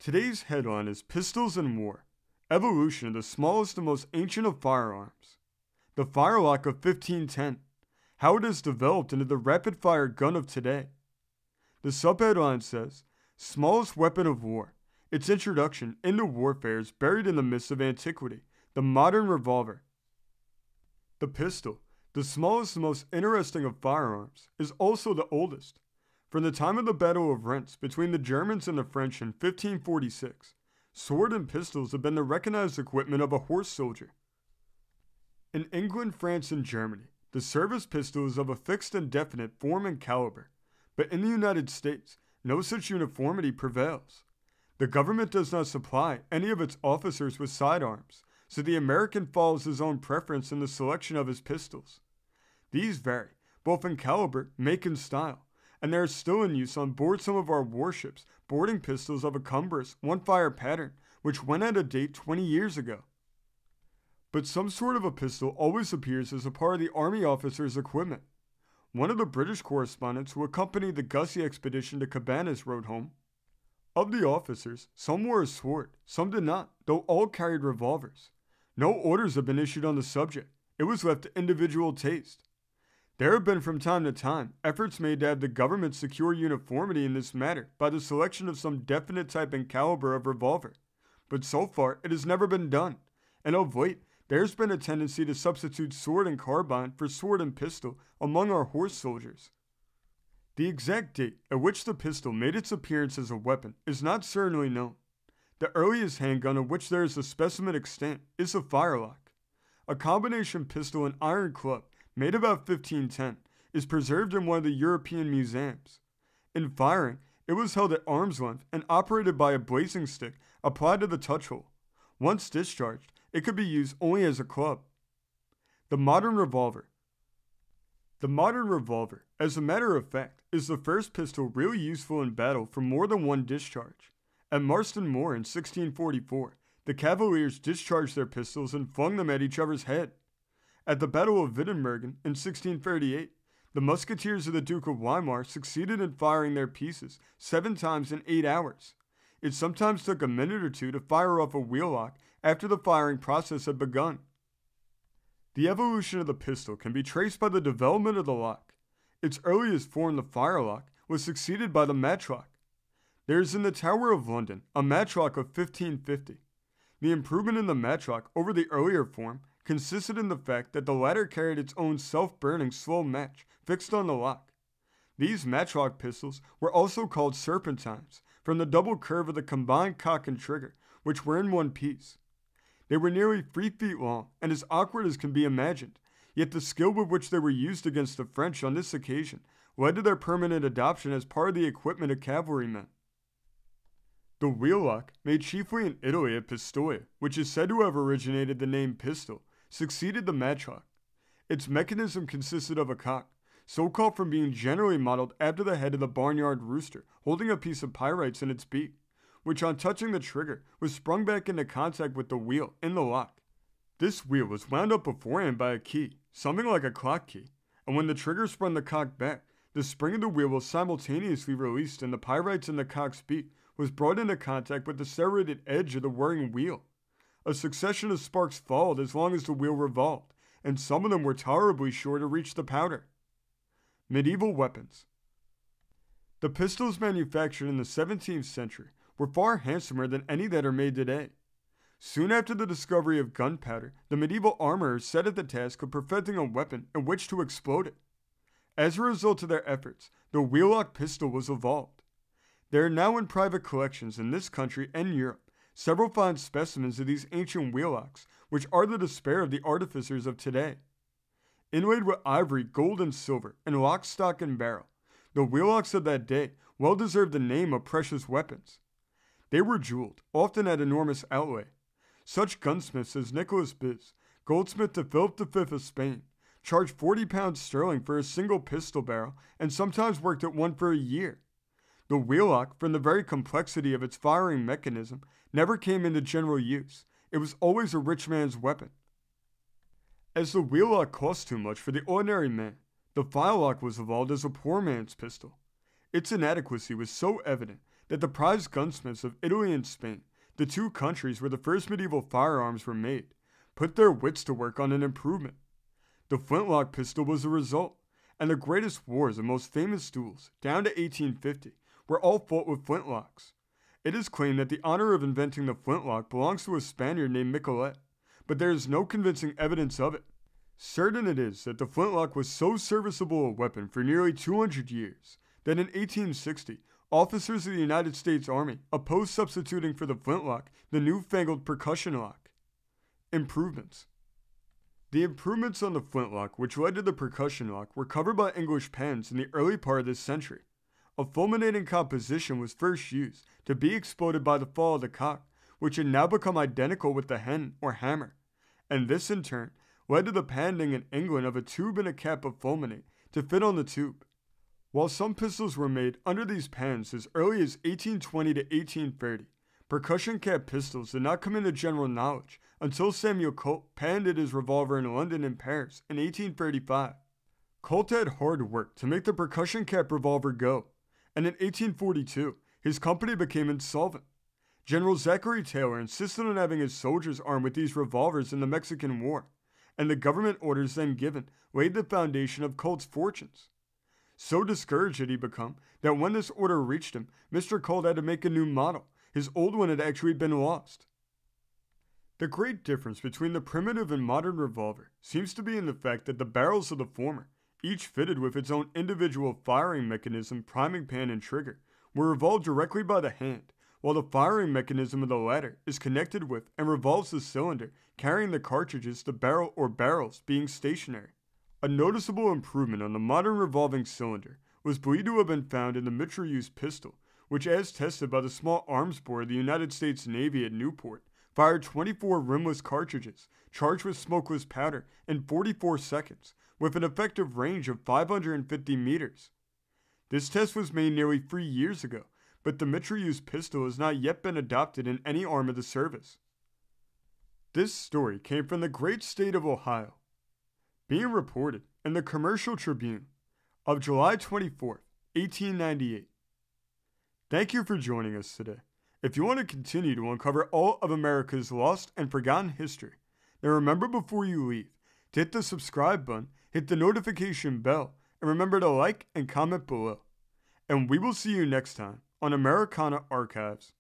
Today's headline is Pistols and War, Evolution of the Smallest and Most Ancient of Firearms. The firelock of 1510, how it has developed into the rapid-fire gun of today. The subheadline says, Smallest Weapon of War, its introduction into warfare is buried in the mists of antiquity, the modern revolver. The pistol, the smallest and most interesting of firearms, is also the oldest. From the time of the Battle of Rents between the Germans and the French in 1546, sword and pistols have been the recognized equipment of a horse soldier. In England, France, and Germany, the service pistol is of a fixed and definite form and caliber, but in the United States, no such uniformity prevails. The government does not supply any of its officers with sidearms, so the American follows his own preference in the selection of his pistols. These vary, both in caliber, make, and style, and there are still in use on board some of our warships boarding pistols of a cumbrous, one-fire pattern, which went out of date 20 years ago. But some sort of a pistol always appears as a part of the Army officer's equipment. One of the British correspondents who accompanied the Gussie expedition to Cabanas wrote home, of the officers, some wore a sword, some did not, though all carried revolvers. No orders have been issued on the subject. It was left to individual taste. There have been from time to time efforts made to have the government secure uniformity in this matter by the selection of some definite type and caliber of revolver, but so far it has never been done, and of late there's been a tendency to substitute sword and carbine for sword and pistol among our horse soldiers. The exact date at which the pistol made its appearance as a weapon is not certainly known. The earliest handgun of which there is a specimen extant is a firelock. A combination pistol and iron club made about 1510, is preserved in one of the European museums. In firing, it was held at arm's length and operated by a blazing stick applied to the touch hole. Once discharged, it could be used only as a club. The modern revolver. The modern revolver, as a matter of fact, is the first pistol really useful in battle for more than one discharge. At Marston Moor in 1644, the Cavaliers discharged their pistols and flung them at each other's head. At the Battle of Wittenbergen in 1638, the musketeers of the Duke of Weimar succeeded in firing their pieces 7 times in 8 hours. It sometimes took a minute or two to fire off a wheellock after the firing process had begun. The evolution of the pistol can be traced by the development of the lock. Its earliest form, the firelock, was succeeded by the matchlock. There is in the Tower of London a matchlock of 1550. The improvement in the matchlock over the earlier form consisted in the fact that the latter carried its own self-burning slow match fixed on the lock. These matchlock pistols were also called serpentines, from the double curve of the combined cock and trigger, which were in one piece. They were nearly 3 feet long and as awkward as can be imagined, yet the skill with which they were used against the French on this occasion led to their permanent adoption as part of the equipment of cavalrymen. The wheellock, made chiefly in Italy at Pistoia, which is said to have originated the name pistol, succeeded the matchlock. Its mechanism consisted of a cock, so called from being generally modeled after the head of the barnyard rooster holding a piece of pyrites in its beak, which on touching the trigger was sprung back into contact with the wheel in the lock. This wheel was wound up beforehand by a key, something like a clock key, and when the trigger spun the cock back, the spring of the wheel was simultaneously released and the pyrites in the cock's beak was brought into contact with the serrated edge of the whirring wheel. A succession of sparks followed as long as the wheel revolved, and some of them were tolerably sure to reach the powder. Medieval weapons. The pistols manufactured in the 17th century were far handsomer than any that are made today. Soon after the discovery of gunpowder, the medieval armorers set at the task of perfecting a weapon in which to explode it. As a result of their efforts, the wheellock pistol was evolved. There are now in private collections in this country and Europe several fine specimens of these ancient wheellocks, which are the despair of the artificers of today. Inlaid with ivory, gold, and silver, and lock, stock, and barrel, the wheellocks of that day well deserved the name of precious weapons. They were jeweled, often at enormous outlay. Such gunsmiths as Nicholas Biz, goldsmith to Philip V of Spain, charged 40 pounds sterling for a single pistol barrel and sometimes worked at one for a year. The wheellock, from the very complexity of its firing mechanism, never came into general use. It was always a rich man's weapon. As the wheellock cost too much for the ordinary man, the firelock was evolved as a poor man's pistol. Its inadequacy was so evident that the prized gunsmiths of Italy and Spain, the two countries where the first medieval firearms were made, put their wits to work on an improvement. The flintlock pistol was the result, and the greatest wars and most famous duels, down to 1850, were all fought with flintlocks. It is claimed that the honor of inventing the flintlock belongs to a Spaniard named Michelet, but there is no convincing evidence of it. Certain it is that the flintlock was so serviceable a weapon for nearly 200 years that in 1860, officers of the United States Army opposed substituting for the flintlock the newfangled percussion-lock. Improvements. The improvements on the flintlock which led to the percussion-lock were covered by English pens in the early part of this century. A fulminating composition was first used to be exploded by the fall of the cock, which had now become identical with the hen or hammer, and this in turn led to the patenting in England of a tube and a cap of fulminate to fit on the tube. While some pistols were made under these pens as early as 1820 to 1830, percussion cap pistols did not come into general knowledge until Samuel Colt patented his revolver in London and Paris in 1835. Colt had hard work to make the percussion cap revolver go, and in 1842, his company became insolvent. General Zachary Taylor insisted on having his soldiers armed with these revolvers in the Mexican War, and the government orders then given laid the foundation of Colt's fortunes. So discouraged had he become that when this order reached him, Mr. Colt had to make a new model. His old one had actually been lost. The great difference between the primitive and modern revolver seems to be in the fact that the barrels of the former, each fitted with its own individual firing mechanism, priming pan, and trigger, were revolved directly by the hand, while the firing mechanism of the latter is connected with and revolves the cylinder carrying the cartridges, the barrel or barrels being stationary. A noticeable improvement on the modern revolving cylinder was believed to have been found in the mitrailleuse pistol, which, as tested by the small arms bore of the United States Navy at Newport, fired 24 rimless cartridges charged with smokeless powder in 44 seconds, with an effective range of 550 meters. This test was made nearly 3 years ago, but the mitrailleuse pistol has not yet been adopted in any arm of the service. This story came from the great state of Ohio, being reported in the Commercial Tribune of July 24, 1898. Thank you for joining us today. If you want to continue to uncover all of America's lost and forgotten history, then remember before you leave to hit the subscribe button, hit the notification bell, and remember to like and comment below. And we will see you next time on Americana Archives.